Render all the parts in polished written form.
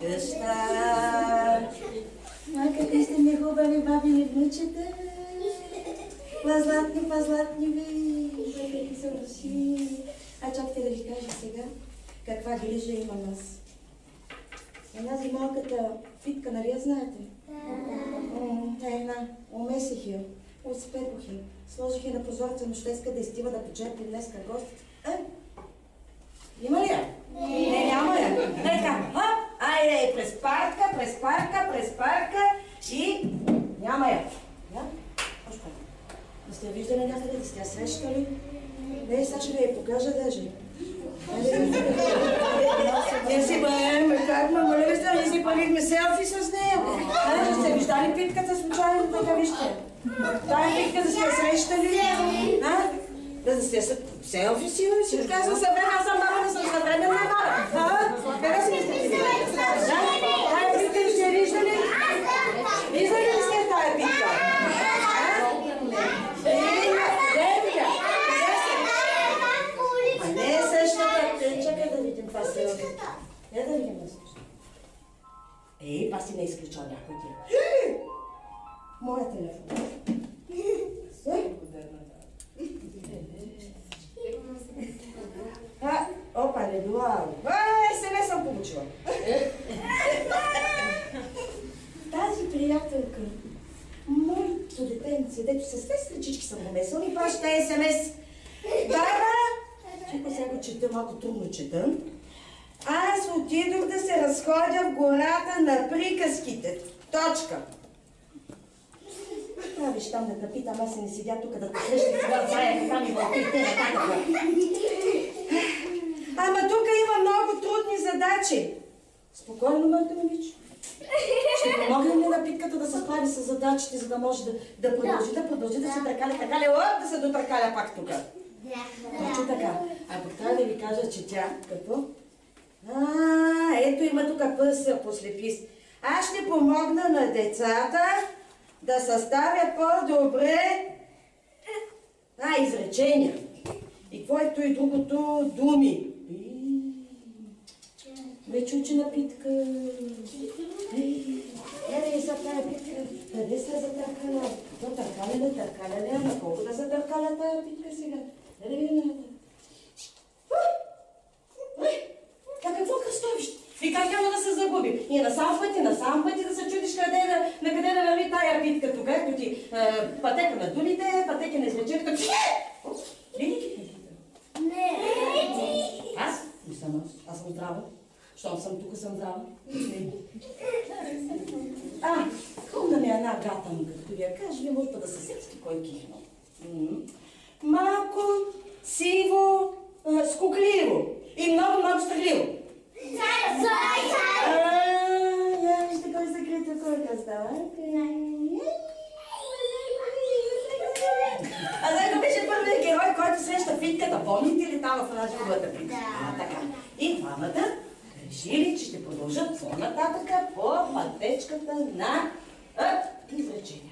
Къща! А какви сте ми хубави бабини внучета? Пазлатни ви! Какви са души! А чакайте да ви кажа сега каква грижа имам аз. Онази малката Питка, нали я знаете? Една. Умесих я, успекох я. Сложих я на прозореца, но ще иска да изтива да почерпи днеска гостите. Има ли я? Не, няма я. Не така. Айде, през парка и няма я. Още. Да сте я виждали някъде, да сте я срещали? Не, сега ще ви я покажа даже. Не си бъдем, как моля ви сте, ние си правихме селфи с нея. Да сте виждали Питката случайно, така вижте. Тая Питка да сте я срещали? Да сте селфи си казва съвремен, аз съм баба, не съм съвременна баба. Къде си сте виждали? Тая Питка ли сте виждали? Виждали ли сте тая Питка? Не е същата. Чакай да видим това селфи. Не да видим същата. Пак си не изключал някой ти. Моя телефон. Опа, не била. СМС съм получила. Тази приятелка, моето детенце, дето с тези стричички съм намесила, ми праща СМС. Чекай сега го чета, малко трудно чета. Аз отидох да се разходя в гората на приказките. Точка. Виж там да те питам, аз не седя тук да те срещам сега зая, каква ми вълките на такава. Ама тук има много трудни задачи. Спокойно, моето момиче. Ще помогнем ли на Питката да се справи с задачите, за да може да продължи да се търкаля, да се дотъркаля пак тук. Точно така. А пък трябва да ви кажа, че тя, какво? Ето има тук пъса после пис. Аз ще помогна на децата да съставят по-добре изречения. И каквото и другото думи. Вече учи на Питка. За тая Питка. Къде се затъркаля? То търкаля ли? На колко да се търкаля тая Питка сега? Да видим на това. Какво кръстовиш? И как няма да се загуби? И насам пъти да се чудиш на къде да върви тая Питка тук, ето ти пътека на думите, пътека на изречението. Види ги? Не. Аз? Не съм аз съм здрава. Щом съм тук, съм здрава. Хубна ми е една гатанка, като ви я кажа, ви може да се сетите кой кихнал. Малко, сиво, скукливо и много страхливо. Вижте кой закрито кой става. Заедно беше първият герой, който среща Питката. Помните ли там в една хубавата Питка? Така. И двамата решили, че ще продължат по-нататъка по пътечката на изреченията.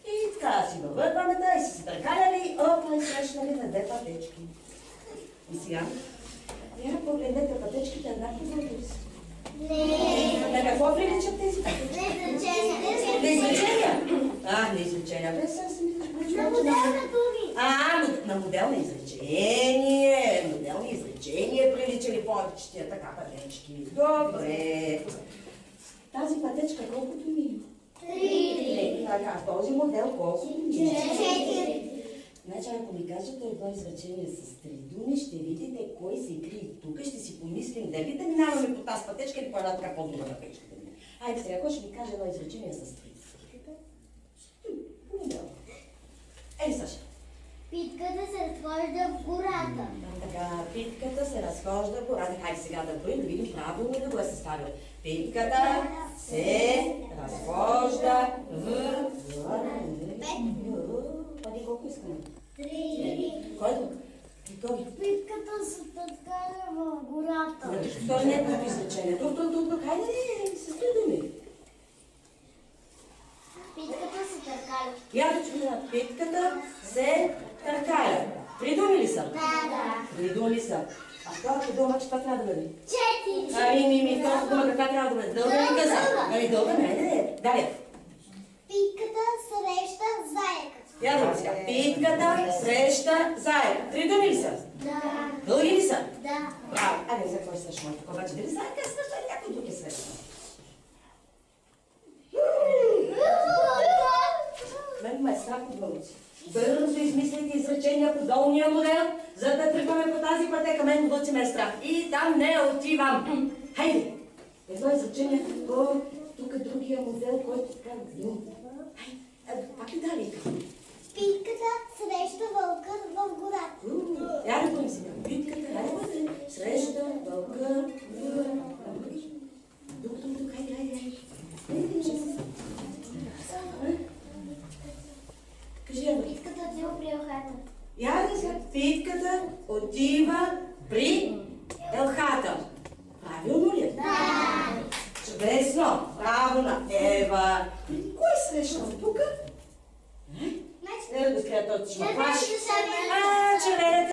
И така си върват двамата и си се търкаляли, и срещнали на две пътечки. И сега, погледнете пътечките еднакво ли са? Не. На какво приличат тези пътечки? На изречения. На изречения. Без съвсем на модел на думи. На модел на изречение. Моделни изречения приличали повече тия така пътечки. Добре. Тази пътечка колко думи има? 3. Така, този модел колко думи? 4. Значи, ако ми кажете едно изречение с 3 думи, ще видите кой се крие тук. Ще си помислим дали да минаваме по тази пътечка или по една така по-друга пътечка. Айде сега, кой ще ми каже едно изречение с 3? Саша. Питката се разхожда в гората. Така, Питката се разхожда в гората. Хайде сега да броим, да видим правилно да го е съставил. Питката се разхожда в гората. 5. Колко искаме? 3. Кой тук? Питката се търкаля в гората. Това не е като изречение. Тук. Хайде, с 3 думи. Питката се търкаля. Я да чуя, Питката се търкаля. 3 думи ли са? Да. 3 думи са. А втората дума, че това трябва да бъде? 4. Втората дума каква трябва да бъде? Дълга или къса? Ами дълга, не. Далее. Питката среща заека. Я да сега. Питката среща заека. 3 думи ли са? Да. Дълги ли са? Да. Браво. Айде, за какво свърши моето? Обаче, дали заека е свършва или някой друг е свършва? Мен ме е страх от вълци. Бързо измислите изречения по долния модел, за да тръгваме по тази пътека. Мен вълци ме е страх. И там не отивам. Хайде! Едно изречение по тук другия модел, който така взим. Хайде, пак ли дали? Питката среща вълка в гората. Я да помня сега. Битката, хайде, среща вълка в гората. Тук, хайде. Кажи, Ема. Питката отива при елхата. Я да сега. Питката отива при елхата. Правилно ли е? Да. Чудесно! Браво на Ева! Кой срещна тук? Да скрия този ще ме плаши. Червената.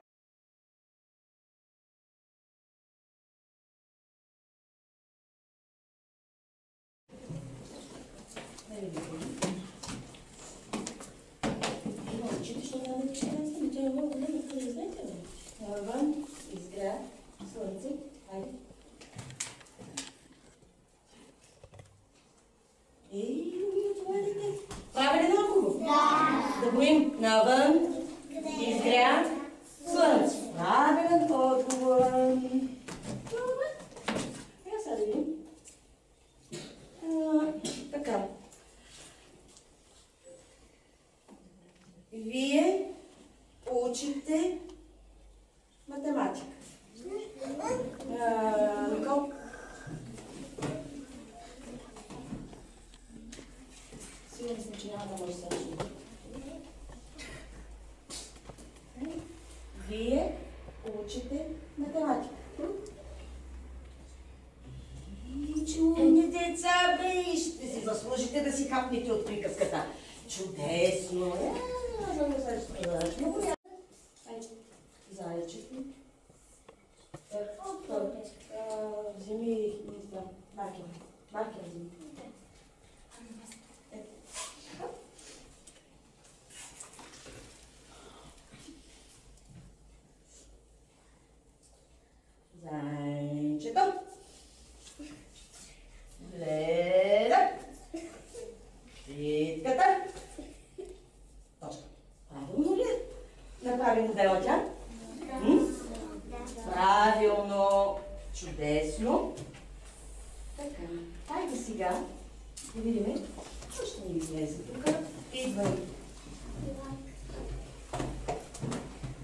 Навън изгря слънце. Хайде. Това е дете. Правилен отговор? Да. Да броим. Навън изгря слънце. Правилен отговор. Добре. Сега да видим. Така. Вие учите математика. Никол? Сигурно съм, че няма да може да се. Вие учите математика. Чудни деца, бе, ще си заслужите да си хапнете от приказката. Чудесно! Зайчето. Вземи маркер вземи. Зайчето. Гледа. Питката. Точка. Правилно ли е? Направим модела тя? Правилно. Чудесно. Така. Хайде сега да видим. Какво ще ни излезе тук? Идвай.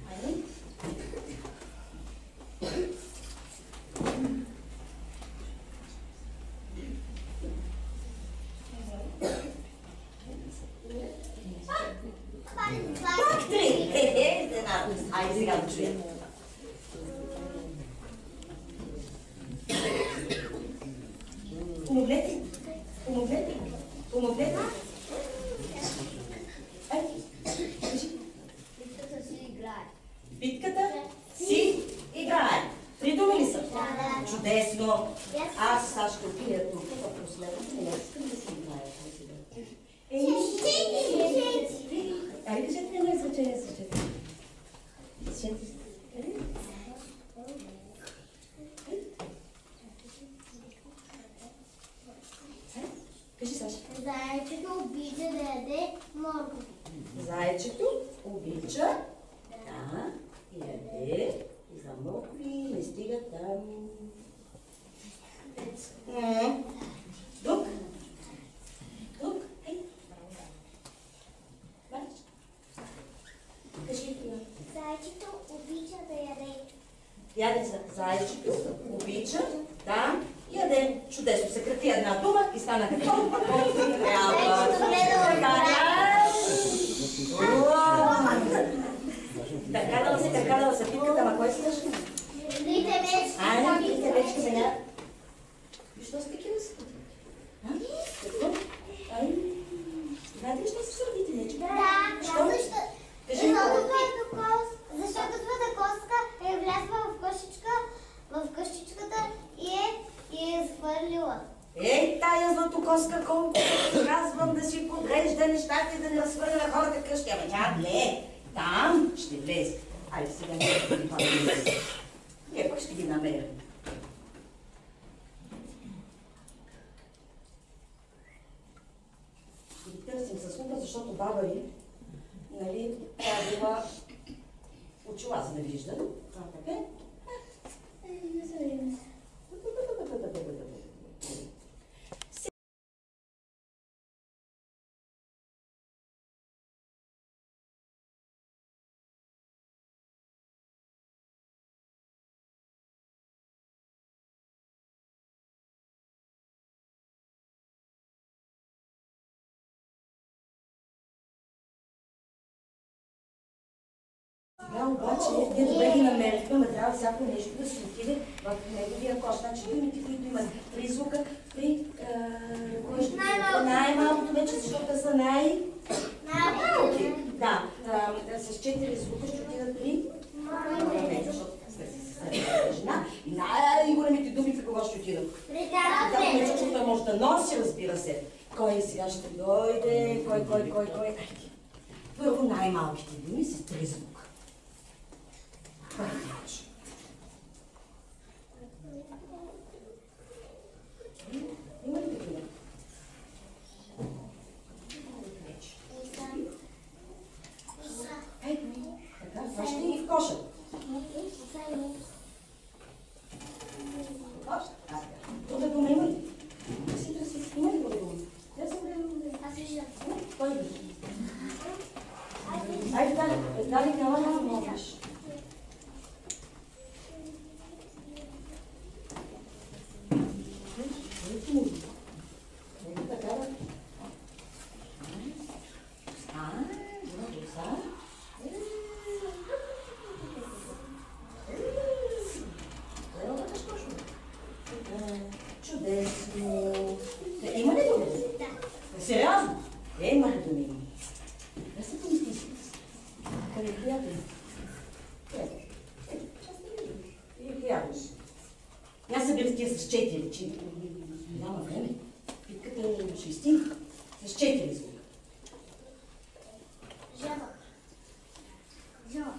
Хайде. Пак три! Айде сега да чуем. Помогнете. Питката си играе. Битката си играе. 3 думи ли са? Да. Чудесно. Аз сега ще отида тук в последното. Не искам да си играя. Айде кажете ми едно изречение с четири. Кажи, Саша. Зайчето обича да яде моркови. Зайчето обича да яде и за моркови не стига там. Тук. Кажи. Зайчето обича да яде. Яде зайчето обича да яде. Чудесно. Съкрати една дума и стана какво? Така се питката, ама кой си дъжда? Трите вечки. Трите вечки сега. И що са такива са? Какво? Знаете ли, що са сърдите, не че? Да, Що? защото Кажи ми. защото твоята коска е влязла къщичка в къщичката и е свърлила. Ей, тая златокоска, колко казвам да си подрежда нещата и да не разхвърля на хората къщи. Ама тя не, там ще влезе. Айде сега не да влезе. Не, пък ще ги намерим. Ще ги търсим с лука, защото баба ви, нали, тя била очила, за да вижда. А, така? Да, обаче, ние добре ги намерихме, но трябва всяко нещо да се отиде в неговия кош. Значи думите, които имат при звука, при най-малкото вече, защото те са най-малки. Да, с 4 звука ще отидат при защото жена. И най-големите думи при кого ще отидат? Да, мечката може да носи, разбира се. Кой сега ще дойде, кой. Първо най-малките думи с 3 звука. Има ли такива? Ей, така, хващай и в коша. Друга дума има ли? Има ли друга дума? Аз виждам. Кой вижда? Айде, дали няма да можеш. Чудесно! Има ли думи? Да. Сериозно? Има ли думи? Да се помисли си. Къде е приятел? Или приятел? Няма събира тия с 4, че няма време. Питката е 6. С 4 звука. Жаба. Жаба.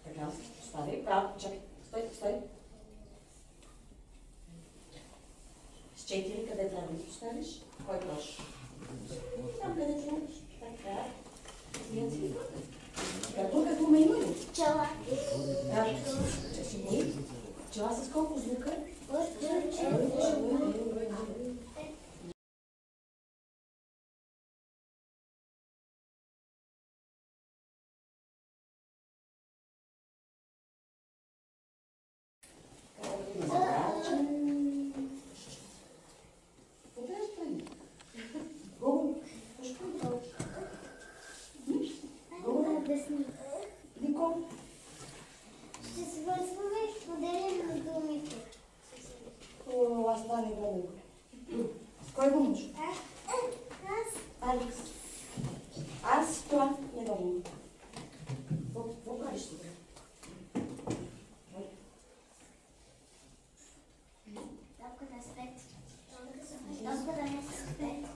Така, остави. Право, чакай. Стой. С 4 къде трябва да поставиш? Кой кош? Там където имаш. Така. Друга дума има ли? Пчела. Да. Пчела с колко звука? Ще свързваме и споделяме думите. Аз това не го мога. С кой го мъж? Алекс. Аз това не го мога. Какво правиш тук? Топката с 5. Топката не с 5.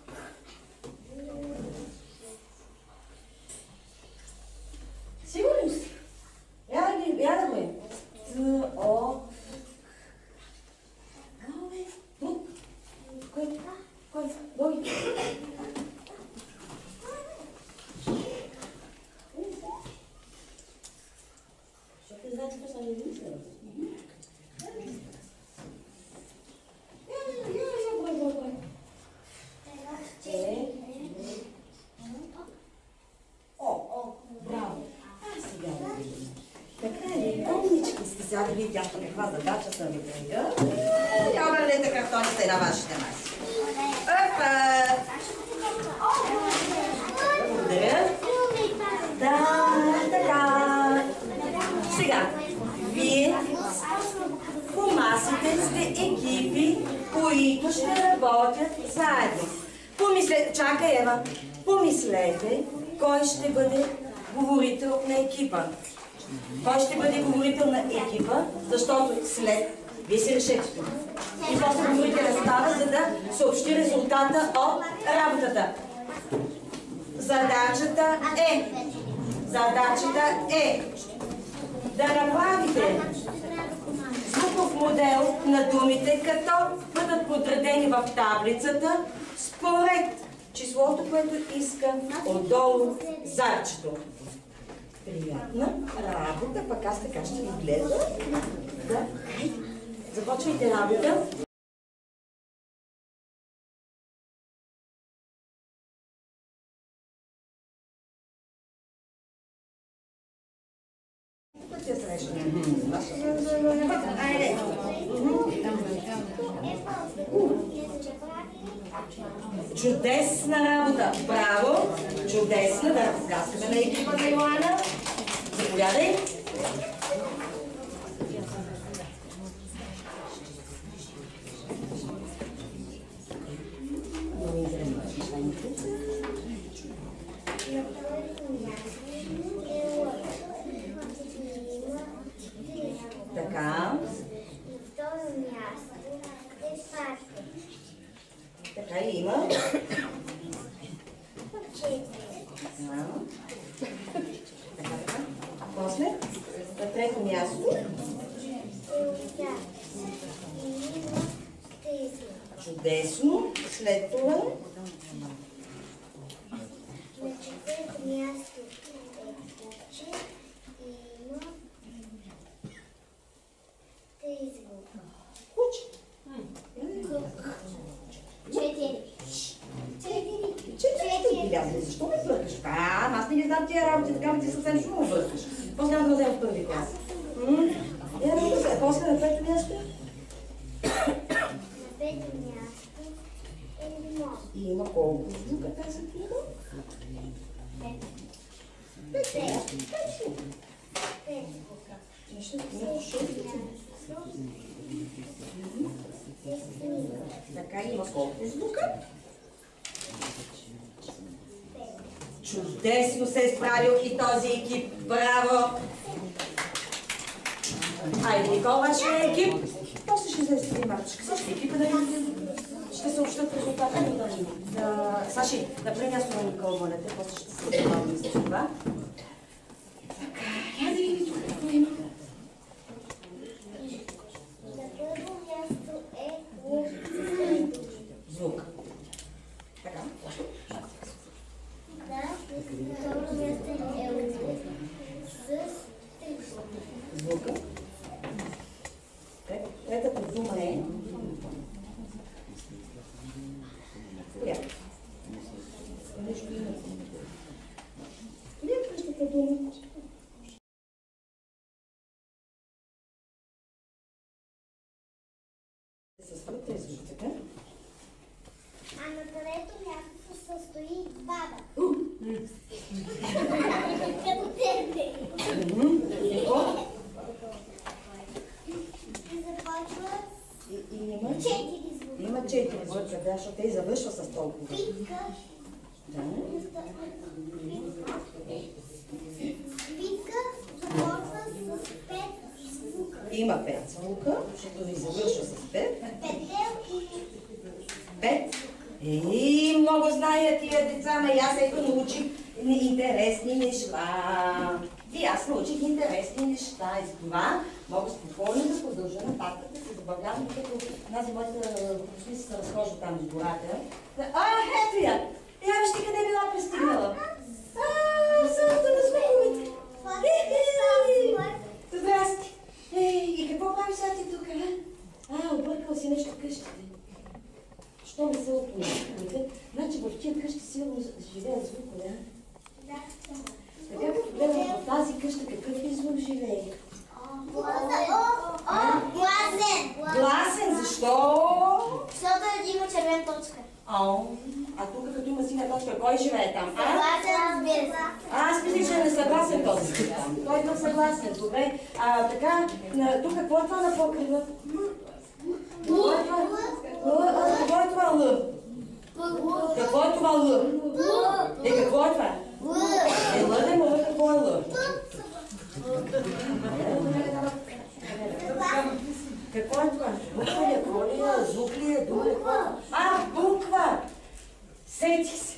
Сигурен си? Я да го е. О. Кой? Боги. Защото знаете, какво са не мисля. Браво. Сега да видим. Така ли? Умнички сте, сега да видите аз каква задача съм ви дрега. Я върнете картоните на вашите маси. Опа! Благодаря. Да, така. Сега, вие по масите сте екипи, които ще работят заедно. Помислете, чакай Ева, помислете кой ще бъде говорител на екипа. Кой ще бъде говорител на екипа, защото след... Вие си решете тук. И после говорителя става, за да съобщи резултата от работата. Задачата е да направите звуков модел на думите, като бъдат подредени в таблицата според числото, което иска отдолу зарчето. Приятна работа, пък аз така ще ви гледам. Да. Започвайте работа. Чудесна работа! Браво! Чудесна! Да разпляскаме на екипа на Йоана. Заповядай! Така. Второ място е парти. Така и има. 4. Така. После, на трето място. Чудесно. След това. На четвърто място е куче и има 3 звука. Куче. 4. Защо ме бъркаш? Аз не знам тия работи, така ме ти съвсем ще ме бъркаш. После няма да взема в първи клас. После на пето място? На пето място е лимон. И има колко звука тази книга? 5 звука. Така има колко звука? Чудесно се е справил и този екип. Браво! Айде, Никол, вашия екип. После ще вземе си мартичка. Също екипа да ще съобщат резултата. Саши, на първо място на Никол, молете, после ще се забавим с това. Така, я да видим тук какво има. На първо място е Звук. Така. Да, на второ място е звук с 3 звука. Звука. Третата дума е... Коя? Нещо има. Коя е третата дума? С трите звука, така? А на трето място се състои баба. Като тебе. Какво? И започва Има 4 звука. Има 4 звука, да, защото те завършва с толкова. Питка. Да. Питка започва с 5 звука. Има 5 звука, защото ви завършва с 5. Петел и 5. И много знаят тия деца, но и аз ето научих интересни неща. И аз научих интересни неща. И за това мога спокойно да продължа нататък, да се забавлявам, докато тази моята пропускница се разхожда там из гората. Ето я! Я вижте къде била пристигнала. Самата на звуковете. Здрасти. И какво прави сега ти тук, объркал си нещо в къщите. Що не се отложите? Значи в тия къщи сигурно живеят звукове, да. Така като гледам в тази къща, какъв ли звук живее? Гласен. Гласен, защо? Защото има червена точка. А тук като има синя точка, кой живее там? Гласен, разбира се. Аз мисля, че е несъгласен този звук там. Той е съгласен, добре. Така, тук какво е това на покрива? Какво е това? Какво е това Л? Какво е това Л? Какво е това? Л, какво е Л? Какво е това? Буква ли е, какво ли е, звук ли е, дума ли е? Буква! Сетих се.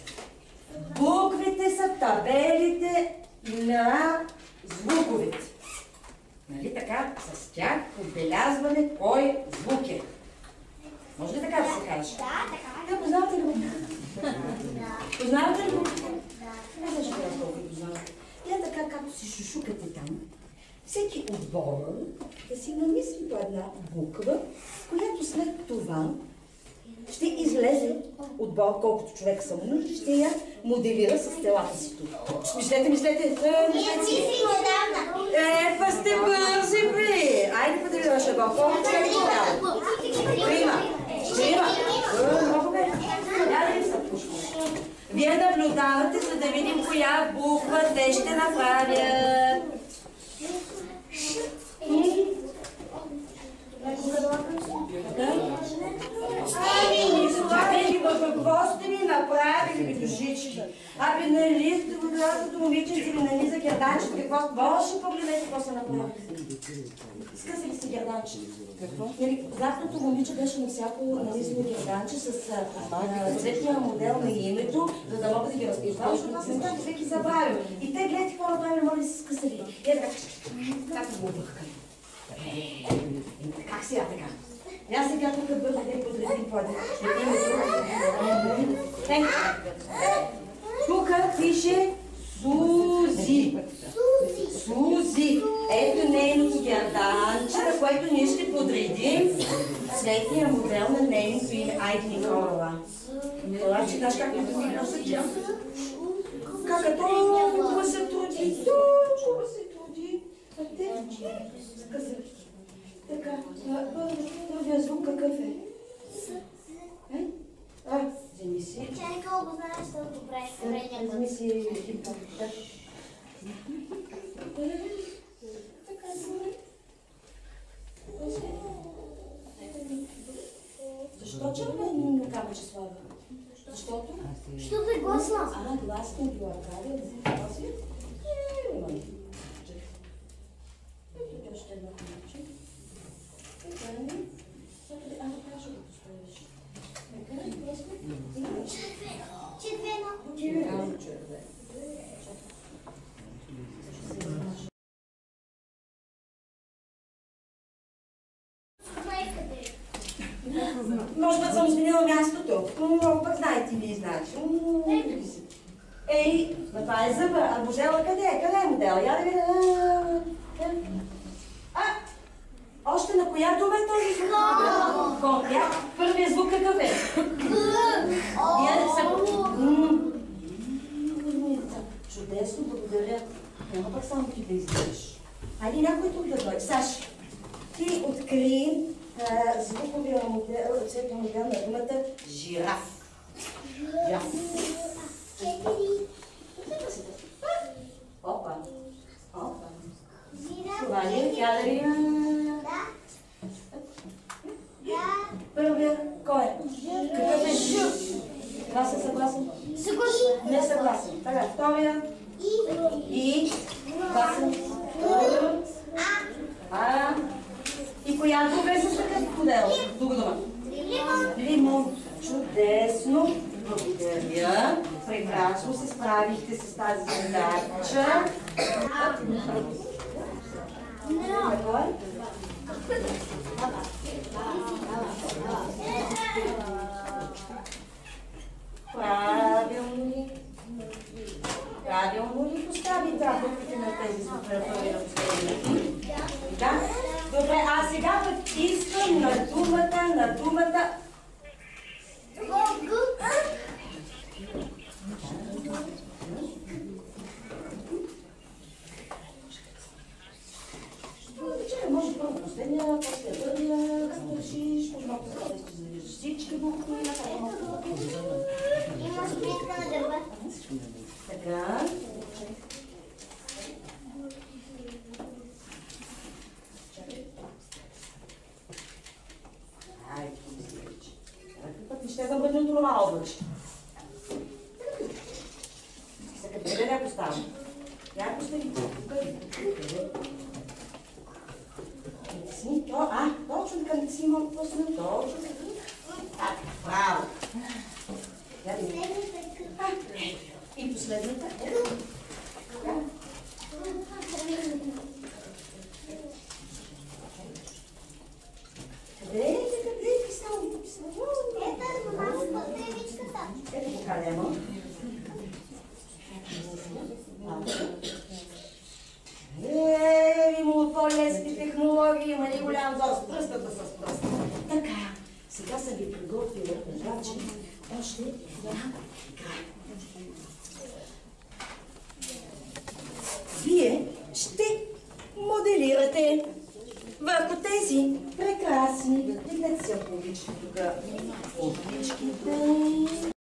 Буквите са табелите на звуковете. Нали така? С тях отбелязваме кой звук е. Може ли така да се каже? Да, така. Познавате ли буквите? Да. Познавате ли буквите? Да. Не знам, че толкова познавате. И така, както си шушукате там, всеки отбор да си намисли по една буква, която след това ще излезе отбор, колкото човек са му нужди, ще я моделира с телата си тук. Мислете. Ние чистим отдавна. Па сте бързи, бе! Айде па да ви върша бал. Колко човек е трябва? Трима. Много бе. Я да ви са пушко. Вие наблюдавате, за да видим коя буква те ще направят. Какво сте ми направили, ви душички? Абе, нали сте водолазното момиченци или нали за герданчета? Какво ще погледнете, какво са направили? Скъсали си герданчета. Какво? Златното момиче беше на всяко нанизано герданче с цветния модел на името, за да могат да ги разпизват, защото това се става всеки забравил. И те гледате какво направили, моля да се скъсали. И така, както го объркали. Как сега така? Аз сега тук бързо да ви подредим по тук пише Сузи. Сузи. Ето нейното герданче, на което ние ще подредим цветния модел на нейното име. Айде, Никола. Никола, че знаеш как ми да съдя? Как е толкова се труди? Толкова се труди. А те скъсат. Така, първият звук какъв е? Вземи си. Чай, колко знаеш, защото добре е средния път. Вземи си хипа. Така, добре. Защо червено на камъче слава? Защото? Защото е гласно. Гласно била, правил. Гласно? Имам. Ето още едно камъче. Може да съм сменила мястото. Пък знаете ли, значи. Ей, това е зъба. А божела къде е? Къде е модела? Я да видя. Още на коя дума е този звук? Кон. Първият звук какъв е? Чудесно, благодаря. Няма пък само ти да изгледаш. Айде някой тук да дойде. Саши, ти откри звуковия модел, цветния модел на думата жираф. Жираф. Опа. Опа. Това ли е? Тя да ви... Първия, кой е? Какъв е? Това са съгласен? Не съгласен. Така, втория. И. Гласен. И коя друга е с такъв модел? Друга дума. Лимон. Чудесно. Благодаря. Прекрасно се справихте с тази задача. Кой? Правилно ли постави трапезите на тези супертори на последния? Да? Добре, а сега пък искам на думата. Може първо последния, после първия, като решиш, може малко да завиждаш всички букви, Има спирка на дърва. Така. Айде, път не ще забръдне това облаче. Сега къде да я поставим? Я поставим тук. Пресни. Точно така не си имам пусна. Точно така. Браво. И последната е. Къде писал? Ето, мама, спътевичката. Ето го калема. Имало по-лесни технологии, има ли голям зор с пръстата с пръста. Така, сега съм ви приготвила обаче още една игра. Вие ще моделирате върху тези прекрасни, дигнете се, ако обичате тук, обичките.